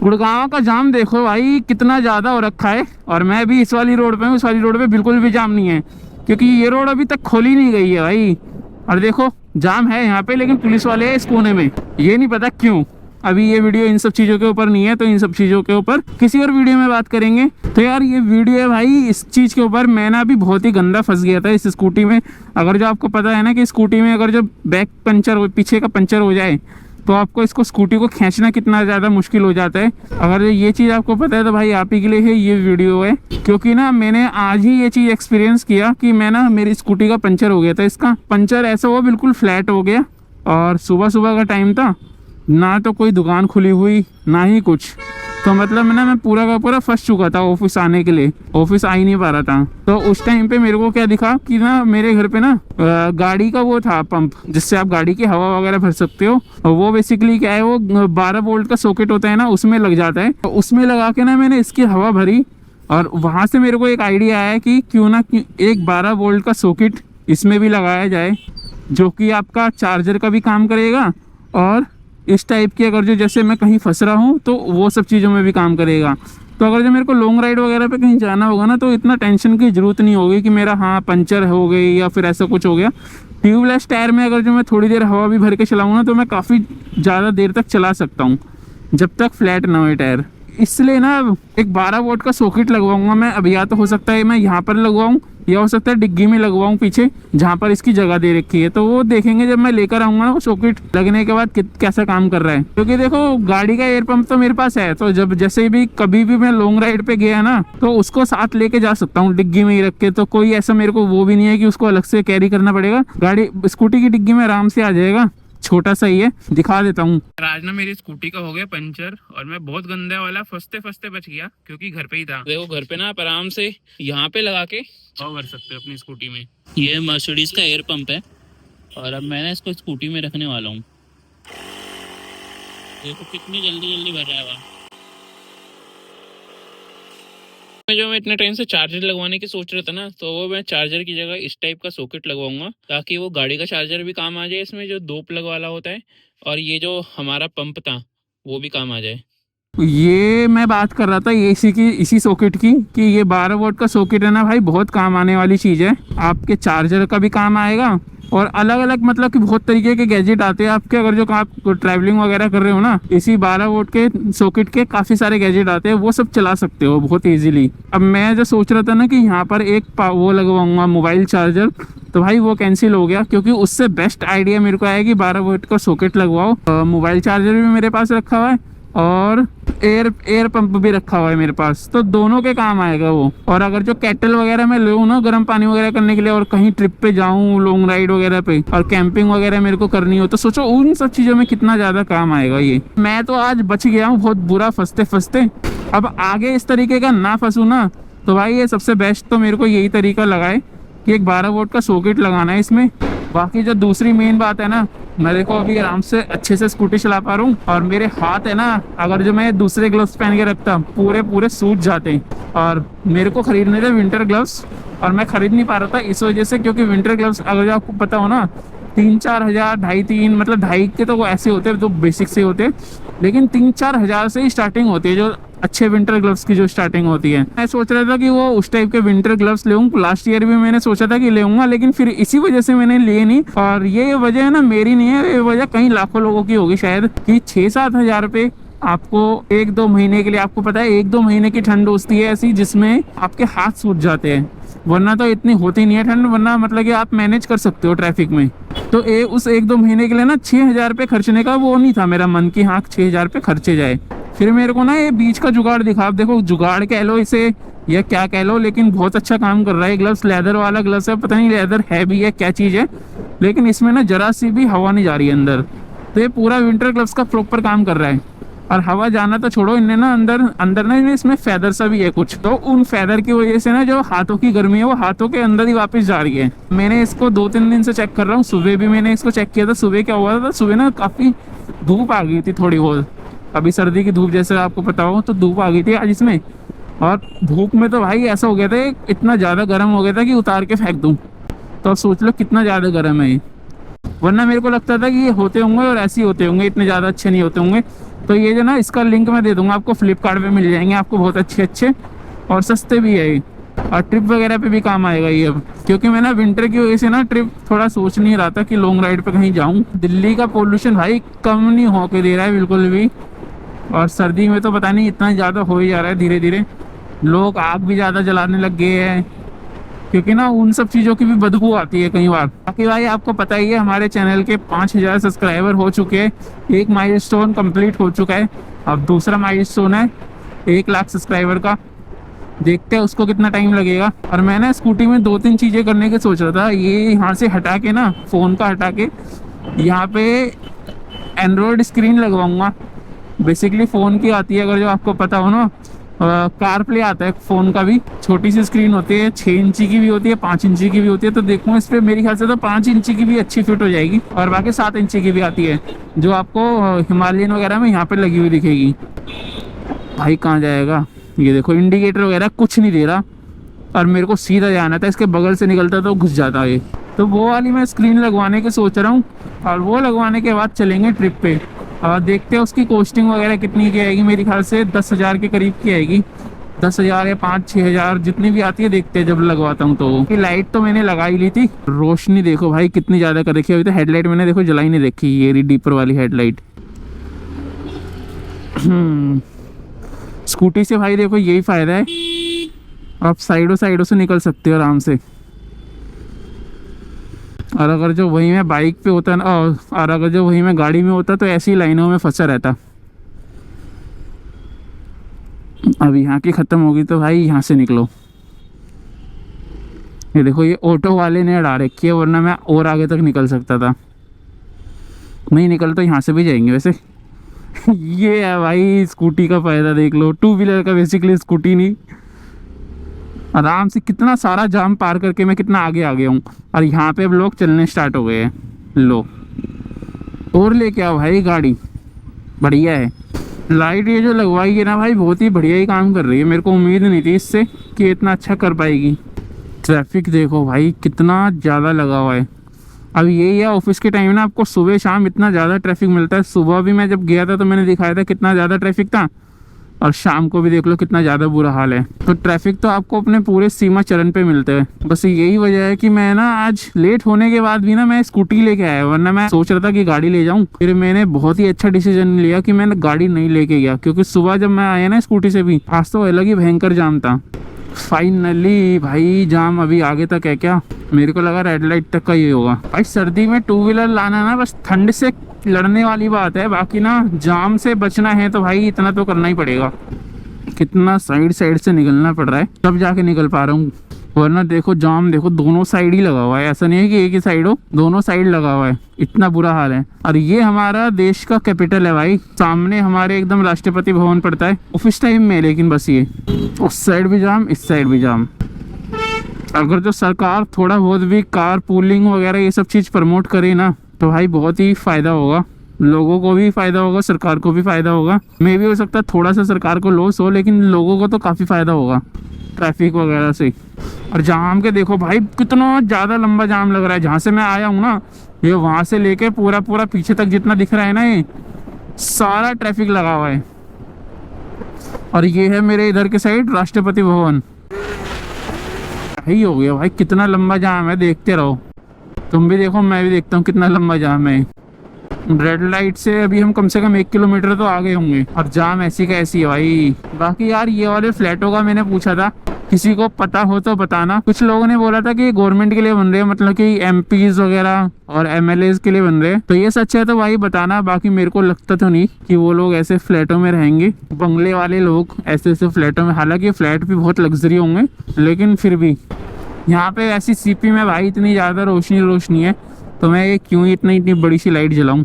गुड़गांव का जाम देखो भाई कितना ज़्यादा हो रखा है। और मैं भी इस वाली रोड पे हूँ, इस वाली रोड पे बिल्कुल भी जाम नहीं है, क्योंकि ये रोड अभी तक खोली नहीं गई है भाई। और देखो जाम है यहाँ पे, लेकिन पुलिस वाले हैं इस कोने में, ये नहीं पता क्यों। अभी ये वीडियो इन सब चीज़ों के ऊपर नहीं है, तो इन सब चीज़ों के ऊपर किसी और वीडियो में बात करेंगे। तो यार ये वीडियो है भाई इस चीज़ के ऊपर, मैं ना अभी बहुत ही गंदा फंस गया था इस स्कूटी में। अगर जो आपको पता है ना कि स्कूटी में अगर जो बैक पंचर हो, पीछे का पंचर हो जाए, तो आपको इसको स्कूटी को खींचना कितना ज़्यादा मुश्किल हो जाता है। अगर ये चीज़ आपको पता है तो भाई आप ही के लिए है ये वीडियो है, क्योंकि ना मैंने आज ही ये चीज़ एक्सपीरियंस किया कि मैं ना मेरी स्कूटी का पंचर हो गया था। इसका पंचर ऐसा हुआ बिल्कुल फ्लैट हो गया, और सुबह सुबह का टाइम था, ना तो कोई दुकान खुली हुई ना ही कुछ। तो मतलब मैं पूरा का पूरा फंस चुका था ऑफिस आने के लिए, ऑफिस आ ही नहीं पा रहा था। तो उस टाइम पे मेरे को क्या दिखा कि ना मेरे घर पे ना गाड़ी का वो था पंप, जिससे आप गाड़ी की हवा वगैरह भर सकते हो। वो बेसिकली क्या है, वो 12 वोल्ट का सॉकेट होता है ना, उसमें लग जाता है। तो उसमें लगा के ना मैंने इसकी हवा भरी, और वहाँ से मेरे को एक आइडिया आया कि क्यों ना एक 12 वोल्ट का सॉकेट इसमें भी लगाया जाए, जो कि आपका चार्जर का भी काम करेगा, और इस टाइप की अगर जो जैसे मैं कहीं फंस रहा हूँ तो वो सब चीज़ों में भी काम करेगा। तो अगर जो मेरे को लॉन्ग राइड वगैरह पे कहीं जाना होगा ना, तो इतना टेंशन की ज़रूरत नहीं होगी कि मेरा हाँ पंचर हो गई या फिर ऐसा कुछ हो गया। ट्यूबलेस टायर में अगर जो मैं थोड़ी देर हवा भी भर के चलाऊँ ना, तो मैं काफ़ी ज़्यादा देर तक चला सकता हूँ, जब तक फ्लैट ना हो टायर। इसलिए ना एक 12 वोल्ट का सॉकेट लगवाऊंगा मैं। अब या तो हो सकता है मैं यहाँ पर लगवाऊँ, या हो सकता है डिग्गी में लगवाऊँ पीछे, जहाँ पर इसकी जगह दे रखी है। तो वो देखेंगे जब मैं लेकर आऊँगा ना वो सॉकेट लगने के बाद कैसा काम कर रहा है। क्योंकि देखो गाड़ी का एयर पंप तो मेरे पास है, तो जब जैसे भी कभी भी मैं लॉन्ग राइड पे गया ना, तो उसको साथ लेके जा सकता हूँ डिग्गी में ही रख के। तो कोई ऐसा मेरे को वो भी नहीं है कि उसको अलग से कैरी करना पड़ेगा। गाड़ी स्कूटी की डिग्गी में आराम से आ जाएगा, छोटा सा ही है। दिखा देता हूँ। आज ना मेरी स्कूटी का हो गया पंचर, और मैं बहुत गंदा वाला फंसते फंसते बच गया, क्योंकि घर पे ही था। देखो घर पे ना आप आराम से यहाँ पे लगा के हवा भर सकते हो अपनी स्कूटी में। ये मर्सिडीज का एयर पंप है, और अब मैंने इसको स्कूटी में रखने वाला हूँ। देखो कितनी जल्दी जल्दी भर रहा है हवा। जो मैं इतने टाइम से चार्जर लगवाने की सोच रहा था ना, तो वो मैं चार्जर की जगह इस टाइप का सॉकेट लगवाऊंगा, ताकि वो गाड़ी का चार्जर भी काम आ जाए इसमें, जो 2 प्लग वाला होता है, और ये जो हमारा पंप था वो भी काम आ जाए। ये मैं बात कर रहा था इसी सॉकेट की, कि ये 12 वोल्ट का सॉकेट है ना भाई, बहुत काम आने वाली चीज़ है। आपके चार्जर का भी काम आएगा, और अलग अलग मतलब कि बहुत तरीके के गैजेट आते हैं आपके। अगर जो आप ट्रैवलिंग वगैरह कर रहे हो ना, इसी 12 वोल्ट के सॉकेट के काफ़ी सारे गैजेट आते हैं, वो सब चला सकते हो बहुत ईजीली। अब मैं जो सोच रहा था ना कि यहाँ पर एक वो लगवाऊंगा मोबाइल चार्जर, तो भाई वो कैंसिल हो गया, क्योंकि उससे बेस्ट आइडिया मेरे को आया कि 12 वोल्ट का सॉकेट लगवाओ। मोबाइल चार्जर भी मेरे पास रखा हुआ है, और एयर पंप भी रखा हुआ है मेरे पास, तो दोनों के काम आएगा वो। और अगर जो केटल वगैरह मैं लूँ ना गर्म पानी वगैरह करने के लिए, और कहीं ट्रिप पे जाऊँ लॉन्ग राइड वगैरह पे, और कैंपिंग वगैरह मेरे को करनी हो, तो सोचो उन सब चीज़ों में कितना ज़्यादा काम आएगा ये। मैं तो आज बच गया हूँ बहुत बुरा फंसते फंसते। अब आगे इस तरीके का ना फंसूँ ना, तो भाई ये सबसे बेस्ट तो मेरे को यही तरीका लगाए कि एक 12 वोल्ट का सॉकेट लगाना है इसमें। बाकी जो दूसरी मेन बात है ना, मैं देखो अभी आराम से अच्छे से स्कूटी चला पा रहा हूँ, और मेरे हाथ है ना, अगर जो मैं दूसरे ग्लव्स पहन के रखता पूरे सूज जाते हैं। और मेरे को खरीदने थे विंटर ग्लव्स, और मैं खरीद नहीं पा रहा था इस वजह से, क्योंकि विंटर ग्लव्स अगर जो आपको पता हो ना 3-4 हज़ार, 2.5-3 मतलब 2.5 के तो वो ऐसे होते हैं जो बेसिक से होते हैं, लेकिन 3-4 हज़ार से ही स्टार्टिंग होती है, जो अच्छे विंटर ग्लव्स की जो स्टार्टिंग होती है। मैं सोच रहा था कि वो उस टाइप के विंटर ग्लव्स लेऊँ। लास्ट ईयर भी मैंने सोचा था कि लेऊंगा, लेकिन फिर इसी वजह से मैंने लिए नहीं। और ये वजह है ना मेरी नहीं है, ये वजह कई लाखों लोगों की होगी शायद, कि 6-7 हज़ार रुपये आपको 1-2 महीने के लिए, आपको पता है 1-2 महीने की ठंड होती है ऐसी जिसमें आपके हाथ सूज जाते हैं, वरना तो इतनी होती नहीं है ठंड, वरना मतलब कि आप मैनेज कर सकते हो ट्रैफिक में। तो उस 1-2 महीने के लिए ना 6,000 रुपये खर्चने का वो नहीं था मेरा मन, कि हाँ 6,000 रुपये खर्चे जाए। फिर मेरे को ना ये बीच का जुगाड़ दिखा। आप देखो जुगाड़ कह लो इसे या क्या कह लो, लेकिन बहुत अच्छा काम कर रहा है। ग्लव्स लेदर वाला ग्लव्स है, पता नहीं लेदर है भी है क्या चीज़ है, लेकिन इसमें ना जरा सी भी हवा नहीं जा रही है अंदर। तो ये पूरा विंटर ग्लव्स का प्रॉपर काम कर रहा है। और हवा जाना तो छोड़ो, इनने ना अंदर ना इसमें फैदर सा भी है कुछ, तो उन फैदर की वजह से ना जो हाथों की गर्मी है वो हाथों के अंदर ही वापस जा रही है। मैंने इसको 2-3 दिन से चेक कर रहा हूँ। सुबह भी मैंने इसको चेक किया था। सुबह क्या हुआ था, सुबह ना काफ़ी धूप आ गई थी थोड़ी बहुत, अभी सर्दी की धूप जैसे आपको पता हो, तो धूप आ गई थी आज इसमें। और धूप में तो भाई ऐसा हो गया था, इतना ज़्यादा गर्म हो गया था कि उतार के फेंक दूँ। तो अब सोच लो कितना ज़्यादा गर्म है ये। वरना मेरे को लगता था कि ये होते होंगे और ऐसे ही होते होंगे, इतने ज़्यादा अच्छे नहीं होते होंगे, तो ये जो ना इसका लिंक मैं दे दूंगा आपको, फ्लिपकार्ट पे मिल जाएंगे आपको बहुत अच्छे और सस्ते भी है ये, और ट्रिप वगैरह पे भी काम आएगा ये अब, क्योंकि मैं ना विंटर की वजह से ना ट्रिप थोड़ा सोच नहीं रहा था कि लॉन्ग राइड पे कहीं जाऊं। दिल्ली का पोल्यूशन भाई कम नहीं होके दे रहा है बिल्कुल भी, और सर्दी में तो पता नहीं इतना ज़्यादा हो ही जा रहा है धीरे धीरे। लोग आग भी ज़्यादा जलाने लग गए हैं, क्योंकि ना उन सब चीज़ों की भी बदबू आती है कई बार। बाकी भाई आपको पता ही है हमारे चैनल के 5000 सब्सक्राइबर हो चुके हैं, एक माइलस्टोन कंप्लीट हो चुका है, अब दूसरा माइलस्टोन है 1 लाख सब्सक्राइबर का। देखते हैं उसको कितना टाइम लगेगा। और मैं ना स्कूटी में 2-3 चीज़ें करने की सोच रहा था। ये यहाँ से हटा के ना, फ़ोन का हटा के यहाँ पे एंड्रॉयड स्क्रीन लगवाऊंगा। बेसिकली फ़ोन की आती है, अगर जो आपको पता हो ना, कार प्ले आता है फ़ोन का भी, छोटी सी स्क्रीन होती है, 6 इंची की भी होती है, 5 इंची की भी होती है। तो देखूँ इस पर मेरे ख्याल से तो 5 इंची की भी अच्छी फिट हो जाएगी, और बाकी 7 इंची की भी आती है जो आपको हिमालयन वगैरह में यहाँ पे लगी हुई दिखेगी। भाई कहाँ जाएगा ये, देखो इंडिकेटर वगैरह कुछ नहीं दे रहा, और मेरे को सीधा जाना था, इसके बगल से निकलता तो घुस जाता है। तो वो वाली मैं स्क्रीन लगवाने की सोच रहा हूँ, और वो लगवाने के बाद चलेंगे ट्रिप पे। और देखते हैं उसकी कॉस्टिंग वगैरह कितनी की आएगी। मेरे ख्याल से 10,000 के करीब की आएगी, 10,000 या 5-6 हज़ार जितनी भी आती है, देखते हैं जब लगवाता हूँ। तो लाइट तो मैंने लगा ही ली थी, रोशनी देखो भाई कितनी ज़्यादा कर रखी है। अभी तो हेडलाइट मैंने देखो जलाई नहीं रखी, ये डीपर वाली हेडलाइट। स्कूटी से भाई देखो यही फ़ायदा है, आप साइडों से निकल सकते हो आराम से। और अगर जो वही मैं बाइक पे होता ना, और अगर जो वही मैं गाड़ी में होता तो ऐसी लाइनों में फंसा रहता। अब यहाँ की ख़त्म होगी तो भाई यहाँ से निकलो। ये देखो ये ऑटो वाले ने अड़ा रखी है, वरना मैं और आगे तक निकल सकता था। नहीं निकल तो यहाँ से भी जाएंगे वैसे। ये है भाई स्कूटी का फ़ायदा, देख लो, 2 व्हीलर का बेसिकली, स्कूटी नहीं। आराम से कितना सारा जाम पार करके मैं कितना आगे आ गया हूँ, और यहाँ पे अब लोग चलने स्टार्ट हो गए हैं। लो और लेके आओ भाई गाड़ी, बढ़िया है। लाइट ये जो लगवाई है ना भाई, बहुत ही बढ़िया ही काम कर रही है। मेरे को उम्मीद नहीं थी इससे कि इतना अच्छा कर पाएगी। ट्रैफिक देखो भाई कितना ज़्यादा लगा हुआ है। अब यही है ऑफिस के टाइम ना, आपको सुबह शाम इतना ज़्यादा ट्रैफिक मिलता है। सुबह भी मैं जब गया था तो मैंने दिखाया था कितना ज़्यादा ट्रैफिक था, और शाम को भी देख लो कितना ज़्यादा बुरा हाल है। तो ट्रैफिक तो आपको अपने पूरे सीमा चरण पे मिलते हैं। बस यही वजह है कि मैं ना आज लेट होने के बाद भी ना मैं स्कूटी लेके आया, वरना मैं सोच रहा था कि गाड़ी ले जाऊं। फिर मैंने बहुत ही अच्छा डिसीजन लिया कि मैंने गाड़ी नहीं लेके गया, क्योंकि सुबह जब मैं आया ना स्कूटी से भी, आज तो अलग ही भयंकर जाम था। फाइनली भाई जाम अभी आगे तक है क्या, मेरे को लगा रेड लाइट तक का ये होगा। भाई सर्दी में 2 व्हीलर लाना ना बस ठंड से लड़ने वाली बात है, बाकी ना जाम से बचना है तो भाई इतना तो करना ही पड़ेगा। कितना साइड से निकलना पड़ रहा है तब जाके निकल पा रहा हूँ, वरना देखो जाम देखो दोनों साइड ही लगा हुआ है। ऐसा नहीं है कि एक ही साइड हो, दोनों साइड लगा हुआ है, इतना बुरा हाल है। और ये हमारा देश का कैपिटल है भाई, सामने हमारे एकदम राष्ट्रपति भवन पड़ता है ऑफिस टाइम में, लेकिन बस ये उस साइड भी जाम, इस साइड भी जाम। अगर जो सरकार थोड़ा बहुत भी कार पूलिंग वगैरह ये सब चीज़ प्रमोट करे ना, तो भाई बहुत ही फ़ायदा होगा, लोगों को भी फ़ायदा होगा, सरकार को भी फ़ायदा होगा। मे भी हो सकता है थोड़ा सा सरकार को लॉस हो, लेकिन लोगों को तो काफ़ी फ़ायदा होगा ट्रैफिक वगैरह से। और जाम के देखो भाई कितना ज़्यादा लंबा जाम लग रहा है। जहाँ से मैं आया हूँ ना, ये वहाँ से लेके पूरा पीछे तक जितना दिख रहा है ना, ये सारा ट्रैफिक लगा हुआ है। और ये है मेरे इधर के साइड राष्ट्रपति भवन। यही हो गया भाई, कितना लंबा जाम है, देखते रहो, तुम भी देखो मैं भी देखता हूँ कितना लंबा जाम है। रेड लाइट से अभी हम कम से कम 1 किलोमीटर तो आगे होंगे, और जाम ऐसी का ऐसी है भाई। बाकी यार ये वाले फ्लैटों का मैंने पूछा था, किसी को पता हो तो बताना। कुछ लोगों ने बोला था कि गवर्नमेंट के लिए बन रहे हैं, मतलब कि एमपीज वगैरह और एमएलएज के लिए बन रहे हैं। तो ये सच है तो भाई बताना। बाकी मेरे को लगता तो नहीं कि वो लोग ऐसे फ्लैटों में रहेंगे, बंगले वाले लोग ऐसे फ्लैटों में। हालांकि फ्लैट भी बहुत लग्जरी होंगे, लेकिन फिर भी यहाँ पे ऐसी सीपी में भाई इतनी ज़्यादा रोशनी है, तो मैं ये क्यों इतनी बड़ी सी लाइट जलाऊं।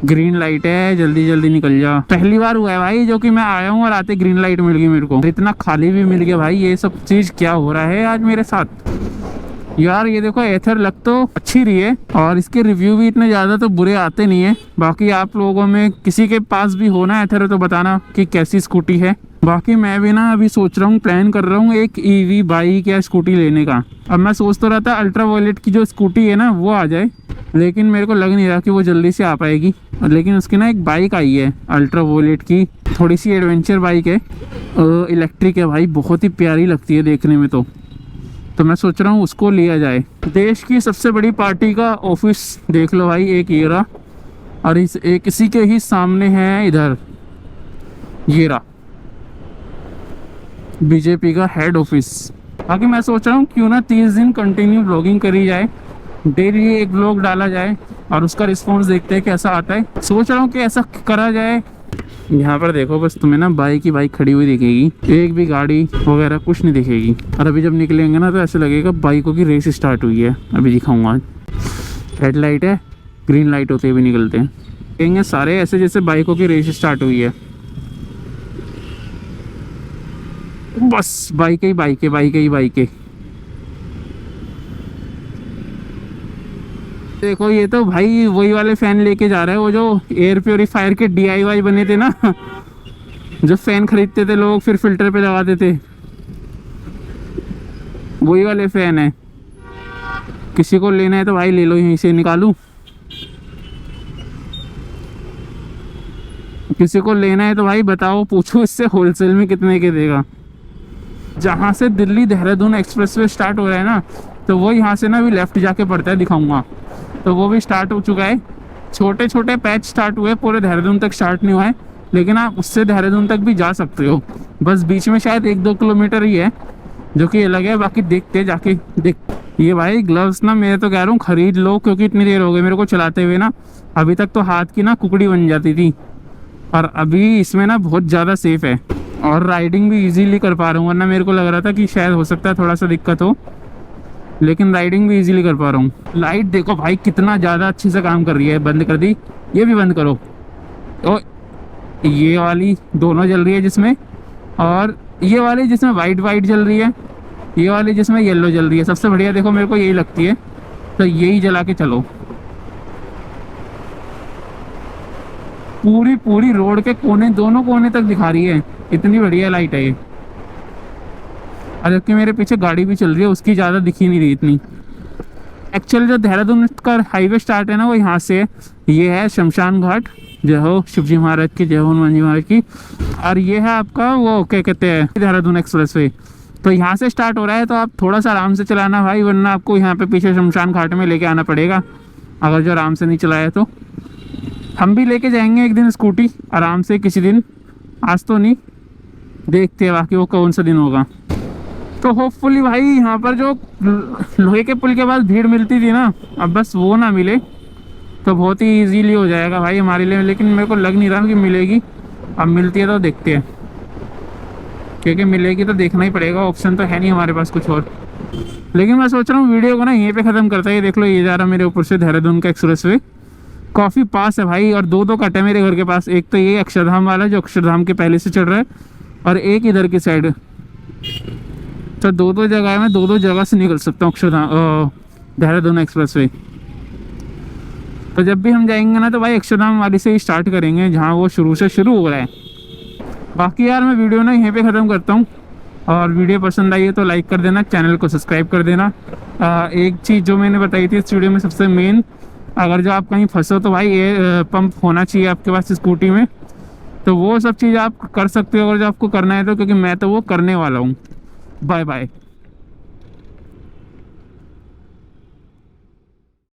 ग्रीन लाइट है, जल्दी जल्दी निकल जा। पहली बार हुआ है भाई जो कि मैं आया हूँ और आते ग्रीन लाइट मिल गई मेरे को, इतना खाली भी मिल गया भाई। ये सब चीज़ क्या हो रहा है आज मेरे साथ यार। ये देखो एथर लग तो अच्छी रही है, और इसके रिव्यू भी इतने ज़्यादा तो बुरे आते नहीं है। बाकी आप लोगों में किसी के पास भी हो ना एथर तो बताना कि कैसी स्कूटी है, बाकी मैं भी ना अभी सोच रहा हूँ, प्लान कर रहा हूँ एक ईवी बाइक या स्कूटी लेने का। अब मैं सोच तो रहा था अल्ट्रा वायलेट की जो स्कूटी है ना वो आ जाए, लेकिन मेरे को लग नहीं रहा कि वो जल्दी से आ पाएगी। लेकिन उसकी ना एक बाइक आई है अल्ट्रा वायलेट की, थोड़ी सी एडवेंचर बाइक है, इलेक्ट्रिक है भाई, बहुत ही प्यारी लगती है देखने में। तो मैं सोच रहा हूँ उसको लिया जाए। देश की सबसे बड़ी पार्टी का ऑफिस देख लो भाई, एक ये रहा, और इसी के ही सामने है इधर ये रहा बीजेपी का हेड ऑफिस। बाकी मैं सोच रहा हूँ क्यों ना 30 दिन कंटिन्यू ब्लॉगिंग करी जाए, डेली एक ब्लॉग डाला जाए और उसका रिस्पॉन्स देखते हैं कैसा आता है। सोच रहा हूँ कि ऐसा करा जाए। यहाँ पर देखो बस तुम्हें ना बाइक ही बाइक खड़ी हुई दिखेगी, एक भी गाड़ी वगैरह कुछ नहीं दिखेगी। और अभी जब निकलेंगे ना तो ऐसा लगेगा बाइकों की रेस स्टार्ट हुई है। अभी दिखाऊंगा, रेड लाइट है, ग्रीन लाइट होते हुए निकलते हैं, देखेंगे सारे ऐसे जैसे बाइकों की रेस स्टार्ट हुई है। बस बाइक ही बाइक है, बाइक ही बाइक है। देखो ये तो भाई वही वाले फैन लेके जा रहा है, वो जो एयर प्योरीफायर के DIY बने थे ना जो फैन खरीदते थे लोग फिर फिल्टर पे लगाते थे, वही वाले फैन है। किसी को लेना है तो भाई ले लो, यहीं से निकालूं। किसी को लेना है तो भाई बताओ, पूछो इससे होलसेल में कितने के देगा। जहाँ से दिल्ली देहरादून एक्सप्रेसवे स्टार्ट हो रहा है ना, तो वो यहाँ से ना अभी लेफ्ट जाके पड़ता है, दिखाऊंगा। तो वो भी स्टार्ट हो चुका है, छोटे छोटे पैच स्टार्ट हुए, पूरे देहरादून तक स्टार्ट नहीं हुआ है, लेकिन आप उससे देहरादून तक भी जा सकते हो। बस बीच में शायद 1-2 किलोमीटर ही है जो कि अलग है, बाकी देखते जाके देख। ये भाई ग्लव्स ना मैं तो कह रहा हूँ खरीद लो, क्योंकि इतनी देर हो गई मेरे को चलाते हुए ना। अभी तक तो हाथ की ना कुकड़ी बन जाती थी, और अभी इसमें ना बहुत ज़्यादा सेफ है और राइडिंग भी इजीली कर पा रहा हूँ। वरना मेरे को लग रहा था कि शायद हो सकता है थोड़ा सा दिक्कत हो, लेकिन राइडिंग भी इजीली कर पा रहा हूँ। लाइट देखो भाई कितना ज़्यादा अच्छे से काम कर रही है। बंद कर दी, ये भी बंद करो। तो ये वाली दोनों जल रही है जिसमें, और ये वाली जिसमें वाइट वाइट जल रही है, ये वाली जिसमें येलो जल रही है। सबसे बढ़िया देखो मेरे को यही लगती है, तो यही जला के चलो। पूरी पूरी रोड के कोने, दोनों कोने तक दिखा रही है, इतनी बढ़िया लाइट है ये। और जबकि मेरे पीछे गाड़ी भी चल रही है, उसकी ज़्यादा दिखी नहीं रही इतनी। एक्चुअल जो देहरादून का हाईवे स्टार्ट है ना वो यहाँ से है। ये है शमशान घाट, जय हो शिवजी महाराज की, जय हो हनुमान जी महाराज की। और ये है आपका वो क्या कहते हैं देहरादून एक्सप्रेसवे। तो यहाँ से स्टार्ट हो रहा है, तो आप थोड़ा सा आराम से चलाना भाई, वरना आपको यहाँ पे पीछे शमशान घाट में लेके आना पड़ेगा अगर जो आराम से नहीं चलाया तो। हम भी लेके जाएंगे एक दिन स्कूटी आराम से किसी दिन, आज तो नहीं, देखते हैं बाकी वो कौन सा दिन होगा। तो होपफुली भाई यहाँ पर जो लोहे के पुल के पास भीड़ मिलती थी ना, अब बस वो ना मिले तो बहुत ही इजीली हो जाएगा भाई हमारे लिए। लेकिन मेरे को लग नहीं रहा कि मिलेगी। अब मिलती है तो देखते हैं, क्योंकि मिलेगी तो देखना ही पड़ेगा, ऑप्शन तो है नहीं हमारे पास कुछ और। लेकिन मैं सोच रहा हूँ वीडियो को ना यहीं पे ख़त्म करता है। ये देख लो, ये जा रहा मेरे ऊपर से देहरादून का एक्सप्रेसवे, काफ़ी पास है भाई, और दो कट है मेरे घर के पास। एक तो ये अक्षरधाम वाला जो अक्षरधाम के पहले से चल रहा है, और एक इधर की साइड। तो दो जगह है, मैं दो जगह से निकल सकता हूँ अक्षरधाम देहरादून एक्सप्रेसवे। तो जब भी हम जाएंगे ना तो भाई अक्षरधाम वाली से ही स्टार्ट करेंगे, जहाँ वो शुरू से शुरू हो रहा है। बाकी यार मैं वीडियो ना यहीं पे ख़त्म करता हूँ, और वीडियो पसंद आई है तो लाइक कर देना, चैनल को सब्सक्राइब कर देना। एक चीज़ जो मैंने बताई थी इस वीडियो में सबसे मेन, अगर जो आप कहीं फंसो तो भाई ये पंप होना चाहिए आपके पास स्कूटी में, तो वो सब चीज़ आप कर सकते हो अगर जो आपको करना है तो, क्योंकि मैं तो वो करने वाला हूँ। Bye bye.